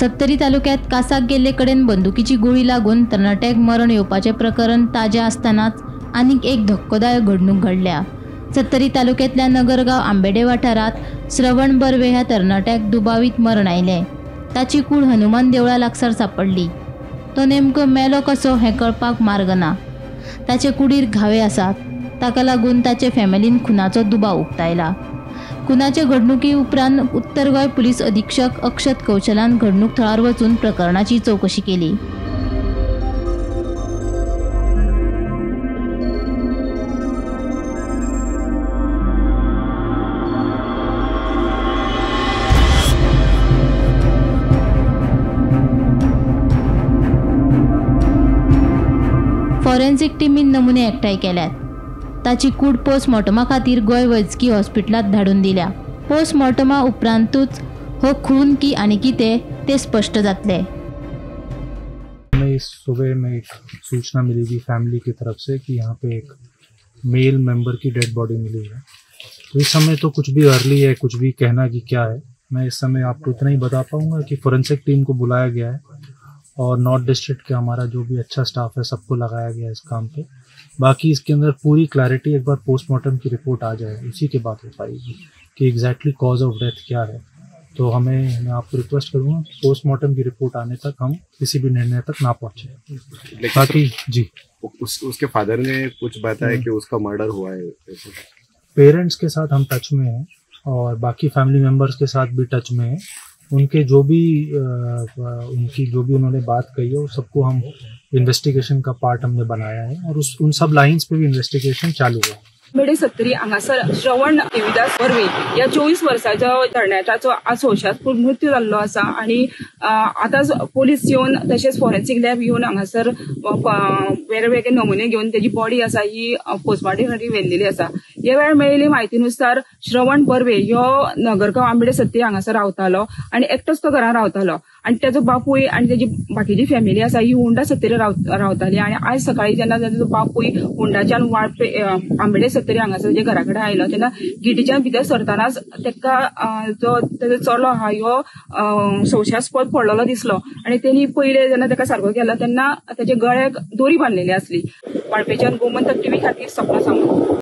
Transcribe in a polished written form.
सत्तरी तालुक्यात कासाक गेल्ले कडेन बंदुकीची गोळी लागून तरणाट्याक मरण येवपाचे प्रकरण ताजे असतानाच आनीक एक धक्कोदायक घडणूक घडल्या। सत्तरी तालुक्यातल्या नगरगाव आंबेडे वाठारात श्रवण बर्वे ह्या तरणाट्याक दुबावीत मरण आयले। ताची कूड हनुमान देवळा लागसार सापडली। तो नेमको मेलो कसो हें कळपाक मार्ग ना। ताचे कुडीर घावे आसात, ताका लागून ताचे फॅमिलीन खुनाचो दुबाव उक्तायला। खुनाचे घडणुकी उपरांत उत्तर गोंय पुलीस अधीक्षक अक्षत कौशलान घडणूक थळार वचून प्रकरणाची चौकशी केली। फॉरेन्सिक टीमीन नमुने एकठांय केल्यात। ताची कूड पोस्टमॉर्टमा खातीर गोंय वैजकी हॉस्पिटलांत धाडून दिल्या। पोस्टमॉर्टमा उपरांतूच हो खून की आनी कितें ते स्पष्ट जातले। हमें सुबह में एक सूचना मिली थी फैमिली की तरफ से कि यहाँ पे एक मेल मेंबर की डेड बॉडी मिली है। तो इस समय तो कुछ भी अर्ली है, कुछ भी कहना कि क्या है। मैं इस समय आपको इतना ही बता पाऊंगा कि फोरेंसिक टीम को बुलाया गया है और नॉर्थ डिस्ट्रिक्ट के हमारा जो भी अच्छा स्टाफ है सबको लगाया गया है इस काम पे। बाकी इसके अंदर पूरी क्लैरिटी एक बार पोस्टमार्टम की रिपोर्ट आ जाए उसी के बाद हो पाएगी कि एग्जैक्टली कॉज ऑफ डेथ क्या है। तो मैं आपको रिक्वेस्ट करूँगा पोस्टमार्टम की रिपोर्ट आने तक हम किसी भी निर्णय तक ना पहुँचे। बाकी जी उसके फादर ने कुछ बताया कि उसका मर्डर हुआ है। पेरेंट्स के साथ हम टच में हैं और बाकी फैमिली मेम्बर्स के साथ भी टच में हैं। उनकी जो भी उन्होंने बात कही है वो सबको हम इन्वेस्टिगेशन का पार्ट हमने बनाया है और उन सब लाइंस पे भी इन्वेस्टिगेशन चालू है। आंबेडे सत्तरी हांगासर श्रवण देविदास बर्वे या 24 वर्सांच्या तरणाट्याचो आज संशयास्पद मृत्यू जाल्लो आसा आणि आतांच पोलीस येवन तशेंच फॉरेन्सिक लॅब येवन हांगासर वेगवेगळे नमुने घेवन त्याची बॉडी आसा ही पोस्टमॉर्टमासाठी व्हेल्लेली आसा। ह्या वेळार मेळिल्ले म्हायतीनुसार श्रवण बर्वे ह्यो नगरगाव आंबेडे सत्तरी हांगासर रावतालो आणि एकटोच तो घरान रावतालो आणि त्याचो बापूय आणि त्याची बाकीची फॅमिली आसा ही हुंडा सत्तरी रावताली आणि आज सकाळी जेन्ना ताचो बापूय हुंडाच्यान आंबेडे सत्तरी हांगासर जे घरा कडेन आयलो तेन्ना गिटीच्यान भितर सरतानाच ताका जो ताचो चलो आहा ह्यो संशयास्पद पडलेलो दिसलो आणि तेणी पयले जेन्ना ताका सारको केलो तेन्ना ताचे गळ्याक दोरी बांदलेली आसली। वाळपेच्यान गोमंतक टीव्ही खातीर सपना सामंत।